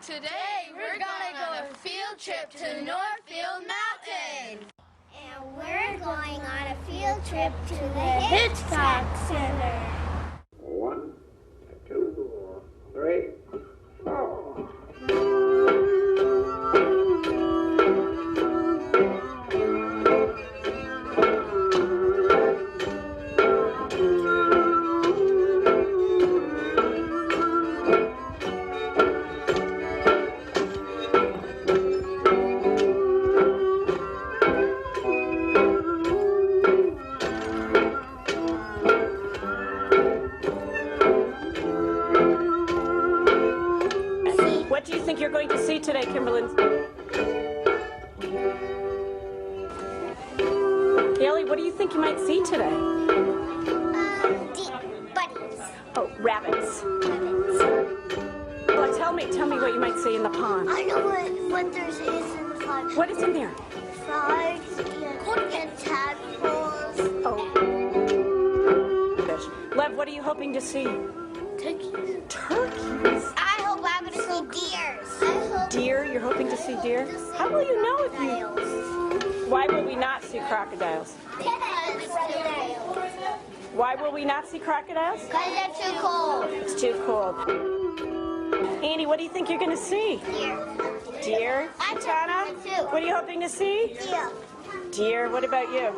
Today we're gonna go on a field trip to Northfield Mountain. And we're going on a field trip to the Hitchcock Center. 1, 2, 3, 4. What do you think you're going to see today, Kimberlyn? Haley, what do you think you might see today? Bunnies. Oh, rabbits. Well, tell me what you might see in the pond. I know what there is in the pond. What is in there? Frogs and tadpoles. Oh. Fish. Lev, what are you hoping to see? Turkeys. Turkeys. I hope I'm going to see deers. Deer? You're hoping to see deer? How will you know if you... Why will we not see crocodiles? Why will we not see crocodiles? Because they're too cold. It's too cold. Annie, what do you think you're going to see? Deer. Deer? Tana, what are you hoping to see? Deer. Deer. What about you?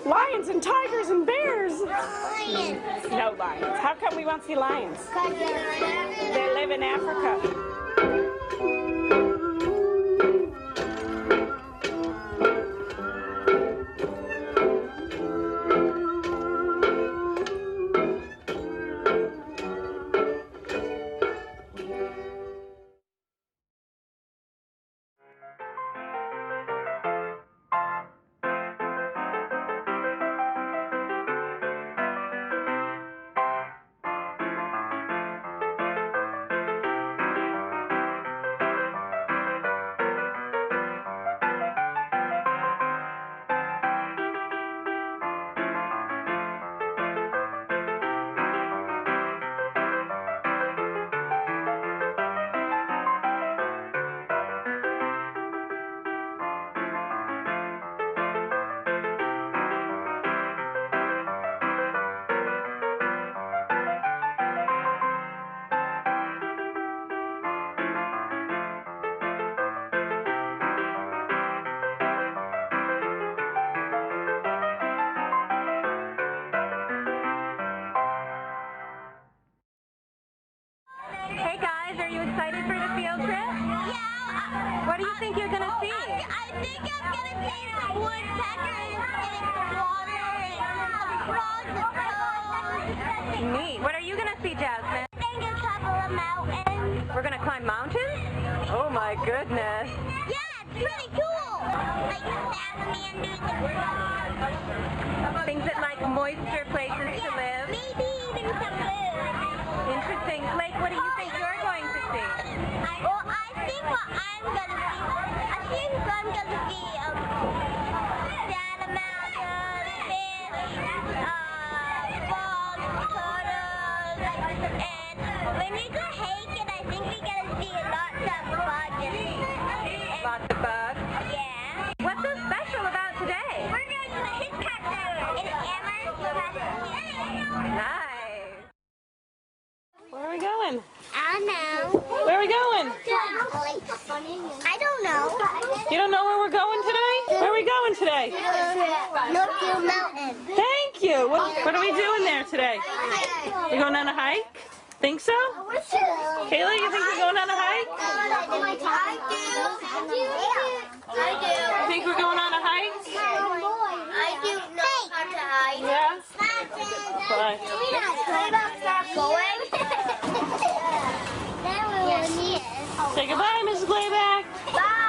Lions and tigers and bears. Lions. No lions. How come we won't see lions? Because They live in Africa. Hey guys, are you excited for the field trip? Yeah. What do you think you're going to see? I think I'm going to see some woodpeckers getting some water and frogs and toads. Neat. What are you going to see, Jasmine? I think a couple of mountains. We're going to climb mountains? Oh my goodness. Yeah, it's pretty cool. Like the salamanders and frogs. Things that like moisture places to live. Maybe even some birds. Interesting. Blake, what do you think you're going to see? Well, I think what I'm going to see, I think I'm going to see salamanders, fish, frogs, turtles, and when we go hiking, I think we're going to see lots of bugs. Lots of bugs. Yeah. What's so special about today? We're going to the Hitchcock Center in Amherst, Nice. Where are we going? I know. Where are we going? I don't know. You don't know where we're going today? Where are we going today? Northfield Mountain. Thank you. What are we doing there today? We going on a hike? Think so? Kayla, you think we're going on a hike? I do. You think we're going on a hike? I do know how to hide. Yeah? Bye. Start going. Say goodbye, Mrs. Blayback. Bye.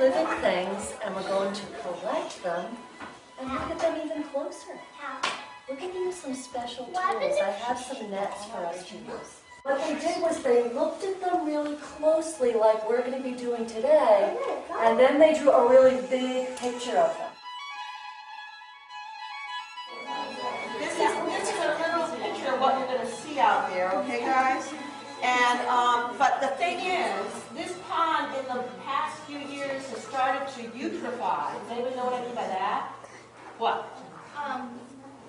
living things, and we're going to collect them and look at them even closer. We're going to use some special tools. I have some nets for us to use. What they did was they looked at them really closely, like we're going to be doing today, and then they drew a really big picture of them. This is a little picture of what you're going to see out there, okay, guys? And but the thing is, this pond in the past few years has started to eutrophy. Does anybody know what I mean by that? What?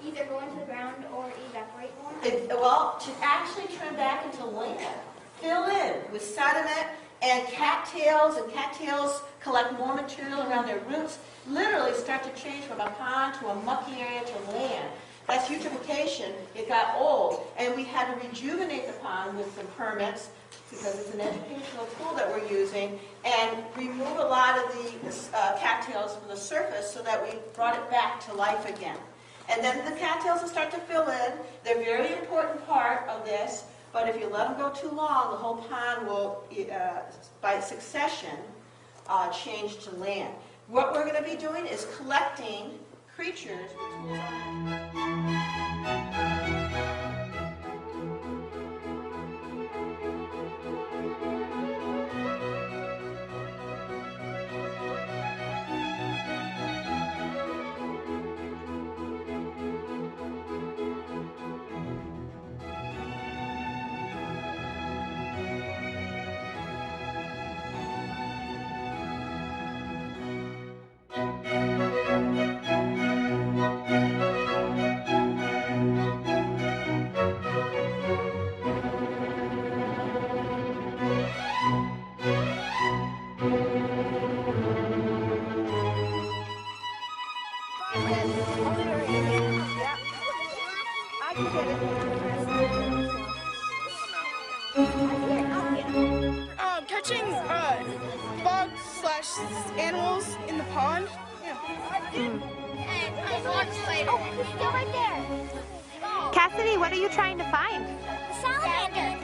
Either go into the ground or evaporate more? Well, to actually turn back into land, fill in with sediment and cattails collect more material around their roots, literally start to change from a pond to a mucky area to land. That's eutrophication. It got old, and we had to rejuvenate the pond with some permits, because it's an educational tool that we're using, and remove a lot of the cattails from the surface so that we brought it back to life again. And then the cattails will start to fill in. They're a very important part of this, but if you let them go too long, the whole pond will, by succession, change to land. What we're going to be doing is collecting creatures with tools on them. Catching bugs/animals in the pond. Yeah. Oh, go right there. Cassidy, what are you trying to find? Salamander.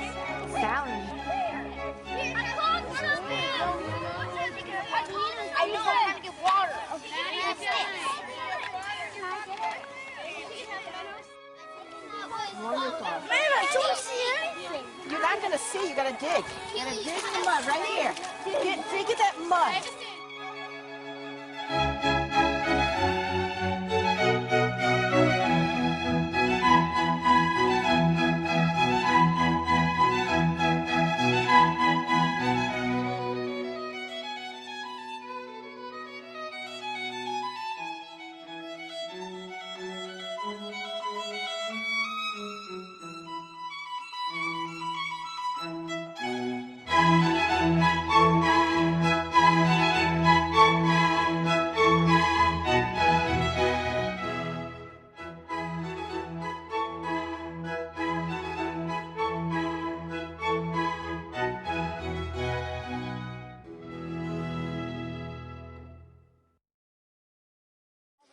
Salamander. I know how to get water. Man, I don't see anything. You're not going to see. You're going to dig. You're going to dig in the mud right here. Dig in that mud.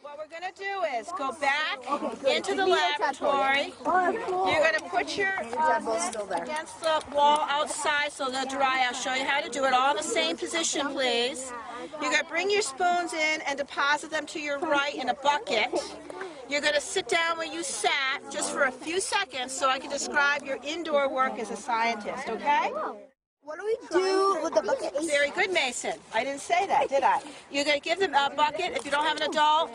What we're going to do is go back into the laboratory. You're going to put your against the wall outside so they'll dry. I'll show you how to do it all in the same position, please. You're going to bring your spoons in and deposit them to your right in a bucket. You're going to sit down where you sat just for a few seconds so I can describe your indoor work as a scientist, okay? What do we do with the bucket? Very good, Mason. I didn't say that, did I? You're going to give them a bucket. If you don't have an adult,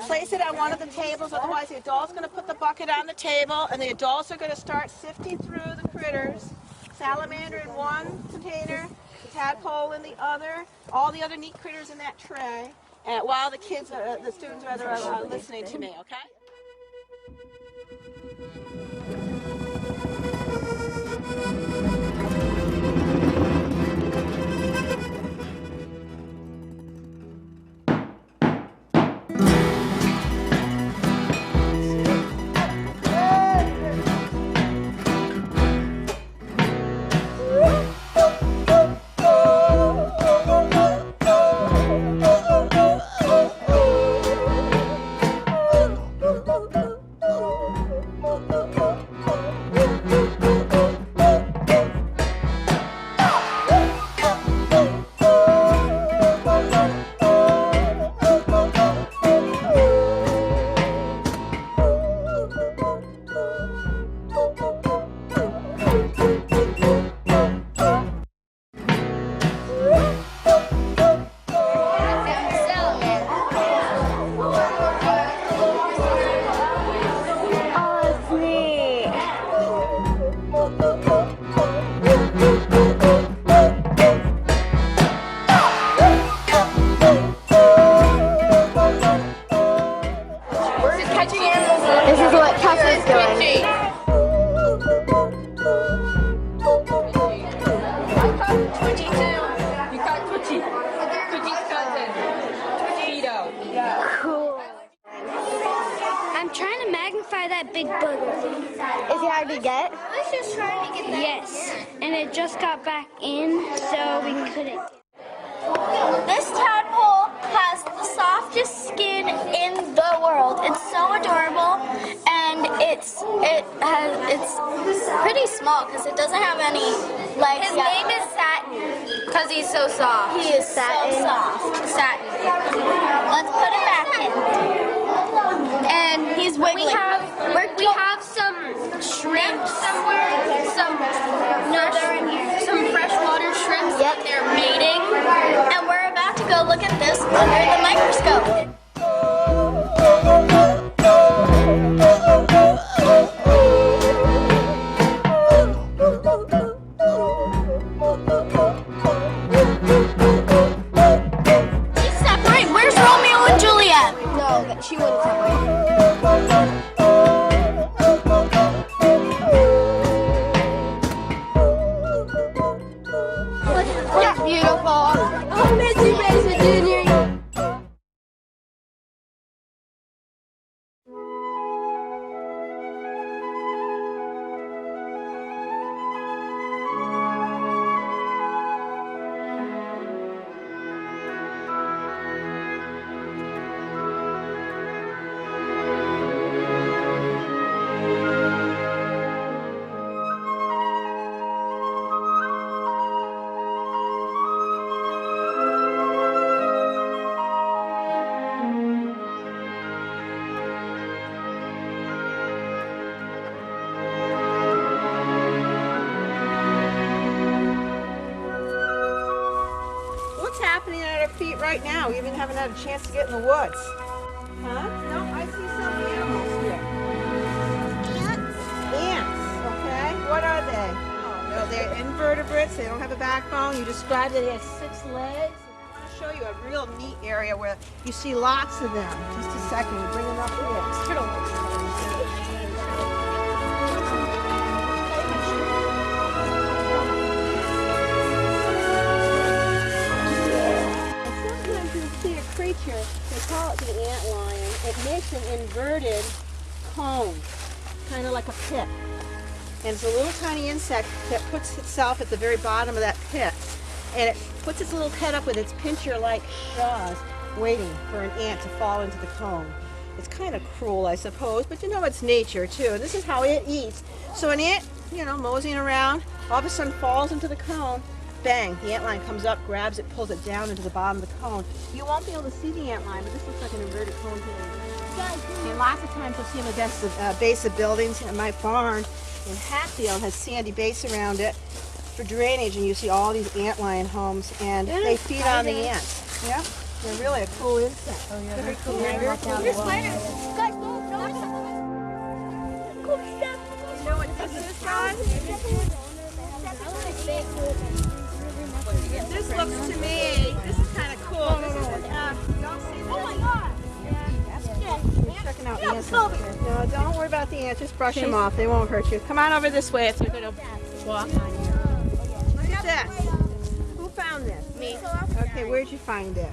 place it on one of the tables. Otherwise, the adult's going to put the bucket on the table, and the adults are going to start sifting through the critters. Salamander in one container, the tadpole in the other, all the other neat critters in that tray, while the kids, the students are listening to me, okay? touching animals. This is what Cassie's doing. You caught Twitchy. Twitchy's cousin. Twitchito. Cool. I'm trying to magnify that big booger. Is it hard to get? I was just trying to get that. Yes, and it just got back in, so we couldn't. This tadpole has the softest skin in the world. It's so adorable, and it's pretty small because it doesn't have any legs. His name is Satin because he's so soft. He is satin. So soft. Satin. Let's put him back in. And he's wiggling. We have some shrimp somewhere. Some freshwater shrimps. Yep. They're mating. And we're about to go look at this under the microscope. They separate. Where's Romeo and Juliet? No, she wouldn't separate. That's beautiful. Oh, Missy Mason Jr. What's happening at our feet right now? We even haven't had a chance to get in the woods. Huh? No, I see some animals here. Ants? Ants, okay. What are they? Oh, no, they're invertebrates. They don't have a backbone. You described that they have 6 legs. I want to show you a real neat area where you see lots of them. Just a second. Bring them up here. Creature, they call it the antlion. It makes an inverted cone, kind of like a pit. And it's a little tiny insect that puts itself at the very bottom of that pit. And it puts its little head up with its pincher-like jaws, waiting for an ant to fall into the cone. It's kind of cruel, I suppose, but you know it's nature too. And this is how it eats. So an ant, moseying around, all of a sudden falls into the cone. Bang, the antlion comes up, grabs it, pulls it down into the bottom of the cone. You won't be able to see the antlion, but this looks like an inverted cone here. And lots of times you'll see them against the base of buildings. And my barn in Hatfield has sandy base around it for drainage, and you see all these antlion homes, and they feed on the ants. Yeah, they're really a cool insect. Oh yeah, very cool. There's spiders. Guys, go. Cool stuff. You know what this is, Ron? This looks to me, this is kind of cool. Don't see this. Oh my God! We're checking out ants. No, don't worry about the ants. Just brush them off. They won't hurt you. Come on over this way. It's a good walk on you. Look at this. Who found this? Me. Okay, where'd you find it?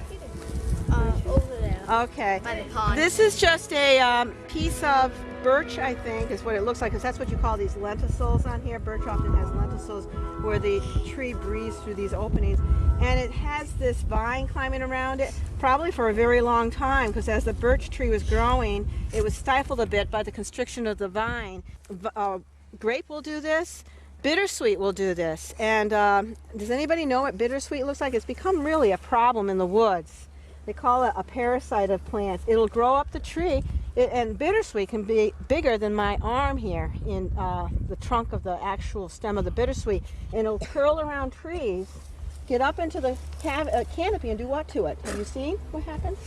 Over there. Okay. By the pond. This is just a piece of birch, I think, is what it looks like, because that's what you call these lenticels on here. Birch often has lenticels where the tree breathes through these openings. And it has this vine climbing around it, probably for a very long time, because as the birch tree was growing, it was stifled a bit by the constriction of the vine. Grape will do this. Bittersweet will do this. And does anybody know what bittersweet looks like? It's become really a problem in the woods. They call it a parasite of plants. It'll grow up the tree, and bittersweet can be bigger than my arm here in the trunk of the actual stem of the bittersweet. And it'll curl around trees, get up into the canopy, and do what to it? Have you seen what happens?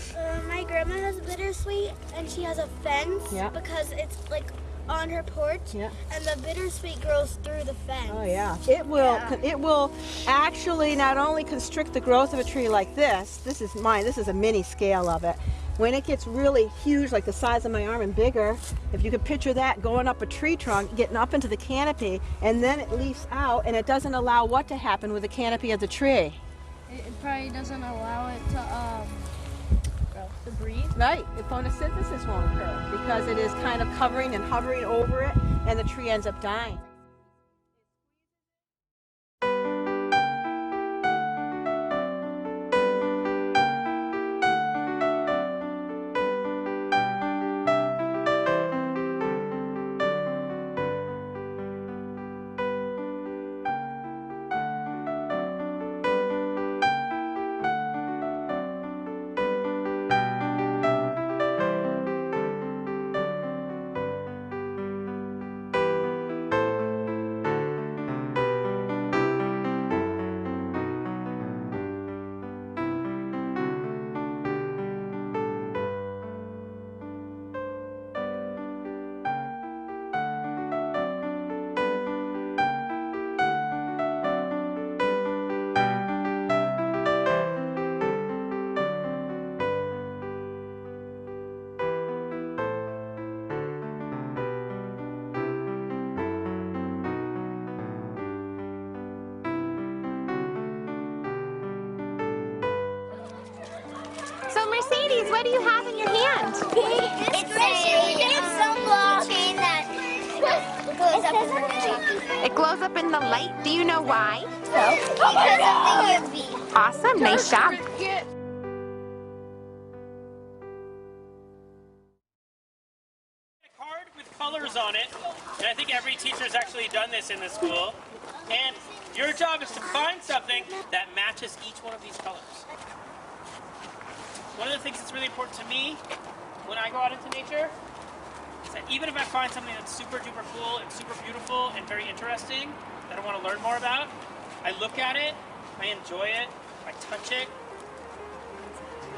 My grandma has bittersweet, and she has a fence because it's like on her porch, and the bittersweet grows through the fence. Oh yeah, it will. It will actually not only constrict the growth of a tree like this. This is mine. This is a mini scale of it. When it gets really huge, like the size of my arm and bigger, if you could picture that going up a tree trunk, getting up into the canopy, and then it leaves out, and it doesn't allow what to happen with the canopy of the tree? It probably doesn't allow it to breathe. Right, the photosynthesis won't occur because it is kind of covering and hovering over it, and the tree ends up dying. So Mercedes, what do you have in your hand? It's some chain that goes up in the light. It glows up in the light. Do you know why? Because of the UV. Awesome, nice job. A card with colors on it, and I think every teacher's actually done this in the school. And your job is to find something that matches each one of these colors. One of the things that's really important to me when I go out into nature is that even if I find something that's super duper cool and super beautiful and very interesting that I want to learn more about, I look at it, I enjoy it, I touch it,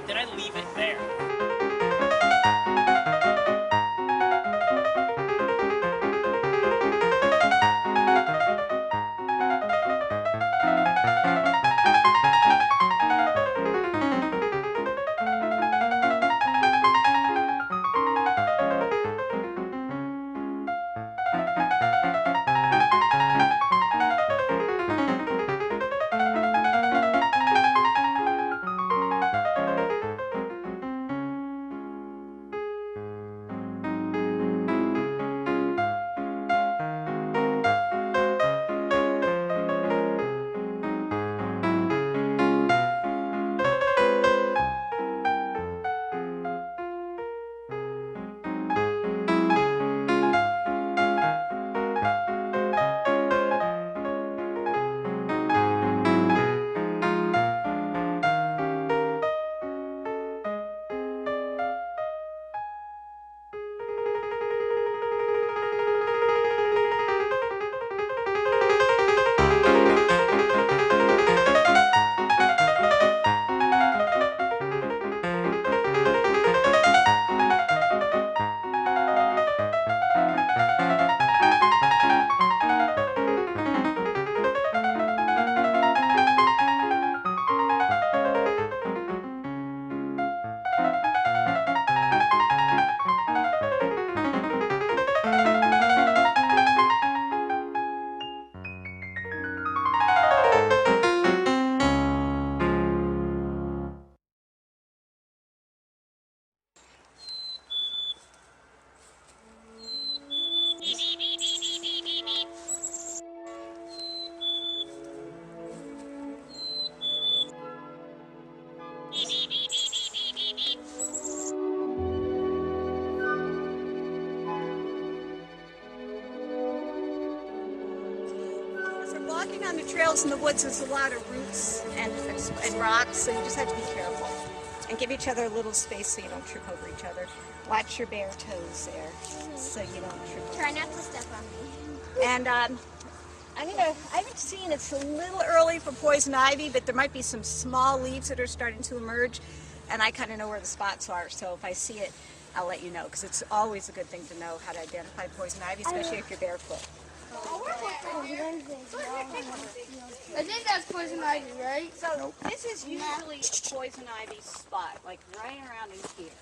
then I leave it there. Walking on the trails in the woods, there's a lot of roots and rocks, so you just have to be careful. And give each other a little space so you don't trip over each other. Watch your bare toes there, so you don't trip over. Try not to step on me. And I haven't seen, it's a little early for poison ivy, but there might be some small leaves that are starting to emerge, and I kind of know where the spots are, so if I see it, I'll let you know, because it's always a good thing to know how to identify poison ivy, especially if you're barefoot. I think that's poison ivy, right? So this is usually a poison ivy spot, like right around in here.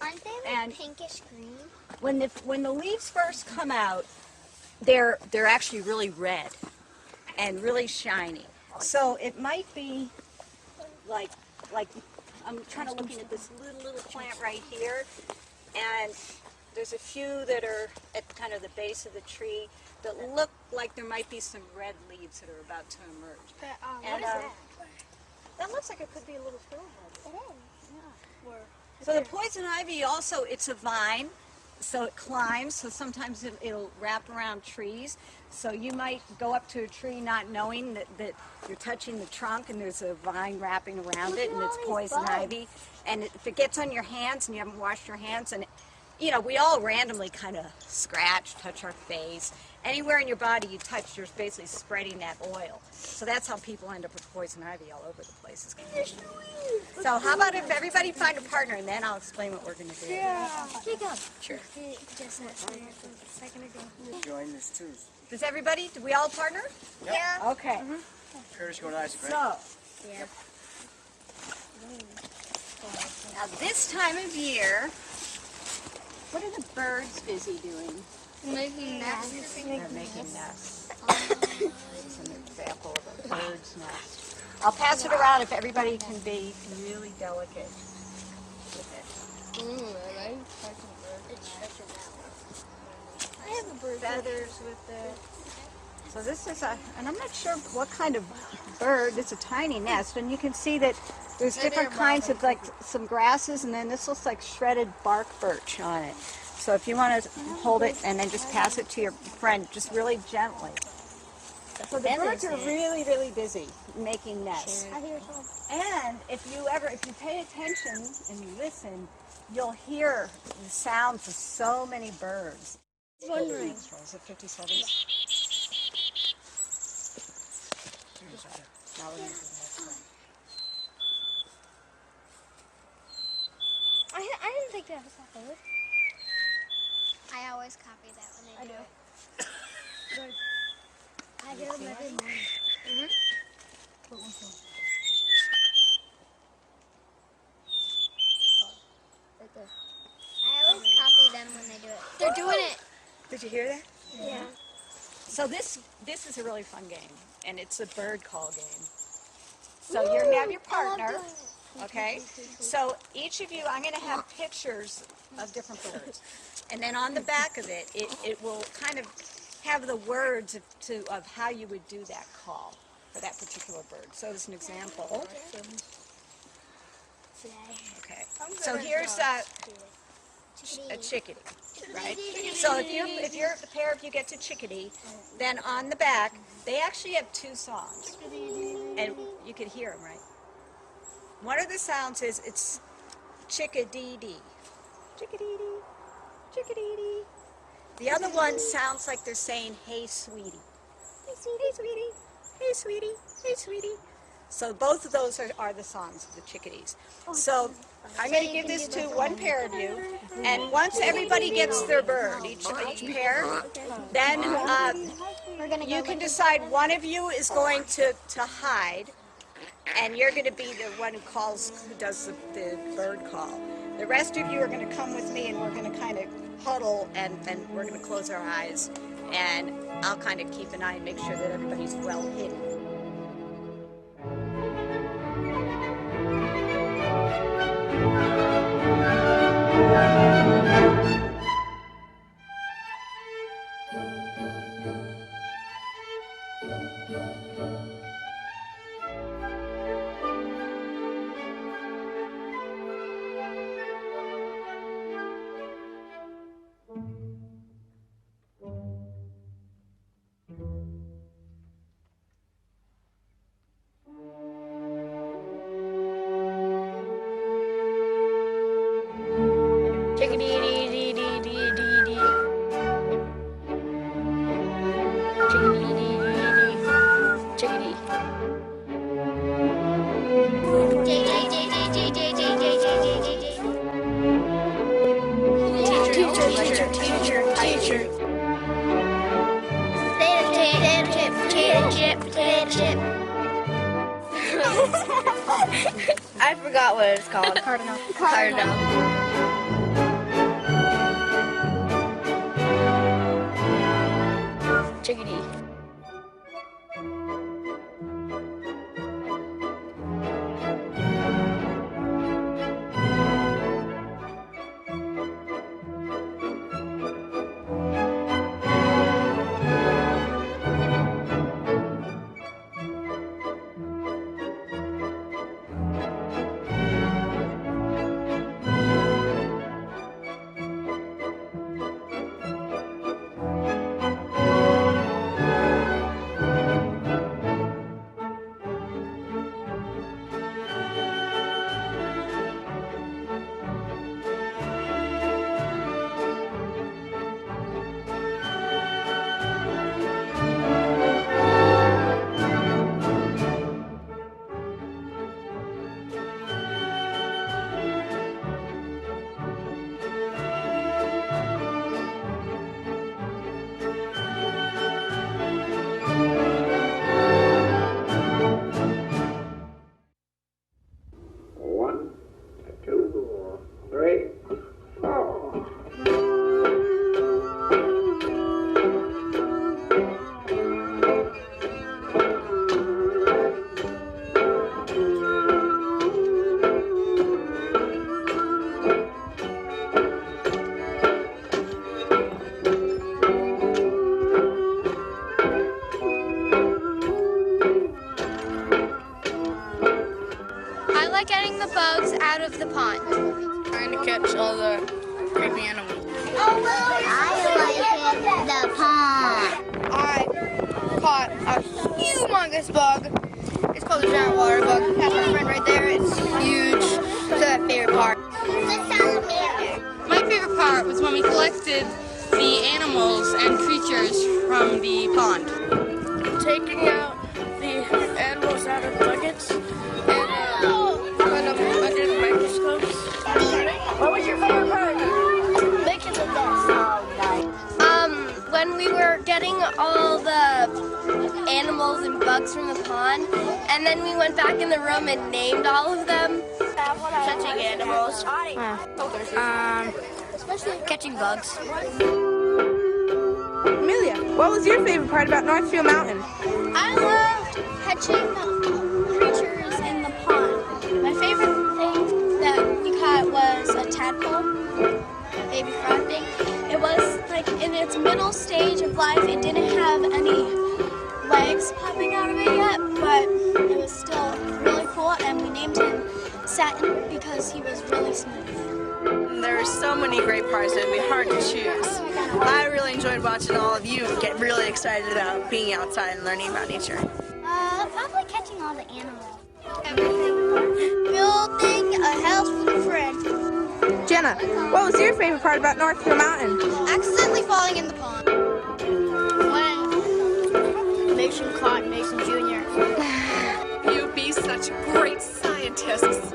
Aren't they And pinkish green? when the leaves first come out, they're actually really red and really shiny. So it might be like I'm trying to looking at this little plant right here, and there's a few that are at kind of the base of the tree that look like there might be some red leaves that are about to emerge. And that looks like it could be a little fiddlehead. Yeah. So the poison ivy also, it's a vine, so it climbs, so sometimes it'll wrap around trees. So you might go up to a tree not knowing that you're touching the trunk and there's a vine wrapping around it and it's poison ivy. And if it gets on your hands and you haven't washed your hands, and you know, we all randomly kind of scratch, touch our face. Anywhere in your body you touch, you're basically spreading that oil. So that's how people end up with poison ivy all over the place. So how about if everybody find a partner, and then I'll explain what we're going to do. Yeah. Sure. Join this too. Does everybody, do we all partner? Yeah. Okay. Curtis going ice cream. So, now this time of year, what are the birds busy doing? Making nests. They're making nests. It's an example of a bird's nest. I'll pass it around if everybody can be really delicate with it. I like touching birds. I have a bird. Feathers with it. So this is and I'm not sure what kind of bird. It's a tiny nest, and you can see that there's different kinds of like some grasses, and then this looks like shredded bark birch on it. So if you want to hold it and then just pass it to your friend, just really gently. So the birds are really, really busy making nests. And if you pay attention and you listen, you'll hear the sounds of so many birds. Wondering. Is it 57? Now we're going to do the next one. I didn't think that was that good. I always copy that when I do it. Good. I do them every morning. Right there. I always copy them when they do it. They're doing it. Did you hear that? Yeah. So this is a really fun game, and it's a bird call game. So you're going to have your partner, okay? So each of you, I'm going to have pictures of different birds. And then on the back of it, it will kind of have the words of how you would do that call for that particular bird. So as an example, okay. So here's a chickadee, right? So if you're the pair of you get to chickadee, then on the back, they actually have two songs. And you could hear them, right? One of the sounds is it's chickadee-dee. Chickadee-dee, chickadee-dee. The other one sounds like they're saying, hey, sweetie. Hey, sweetie. Hey, sweetie. Hey, sweetie. So both of those are the songs of the chickadees. So I'm going to give this to one pair of you, and once everybody gets their bird, each pair, then you can decide one of you is going to hide, and you're going to be the one who does the bird call. The rest of you are going to come with me, and we're going to kind of huddle, and we're going to close our eyes, and I'll kind of keep an eye and make sure that everybody's well hidden. I forgot what it's called. Cardinal. Chickadee. Getting the bugs out of the pond. Trying to catch all the creepy animals. I like the pond. I caught a humongous bug. It's called a giant water bug. That's my friend right there. It's huge. So that favorite part. My favorite part was when we collected the animals and creatures from the pond. Taking out the animals out of the buckets. What was your favorite part? Making the best. When we were getting all the animals and bugs from the pond, and then we went back in the room and named all of them. Catching animals. Especially catching bugs. Amelia, what was your favorite part about Northfield Mountain? I loved catching creatures in the pond. My favorite thing that we caught was a tadpole, baby frog thing. It was like in its middle stage of life. It didn't have any legs popping out of it yet, but it was still really cool, and we named him Satin because he was really smooth. There are so many great parts, it would be hard to choose. I really enjoyed watching all of you get really excited about being outside and learning about nature. Probably catching all the animals. Everything. Building a house with a friend. Jenna, what was your favorite part about Northfield Mountain? Accidentally falling in the pond. When Mason caught Mason Jr. You'd be such great scientists.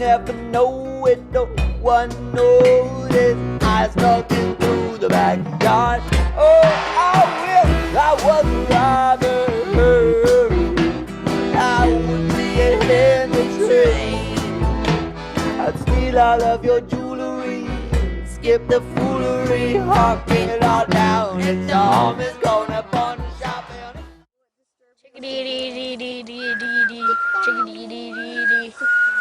never know it, no one noticed. I snuck into the backyard. Oh, I wish I was a robber. I would be in the train. I'd steal all of your jewelry, skip the foolery, hawking it all down. It's the home is gonna pawn shop. Chickadee dee dee dee dee dee dee. Chickadee dee dee dee.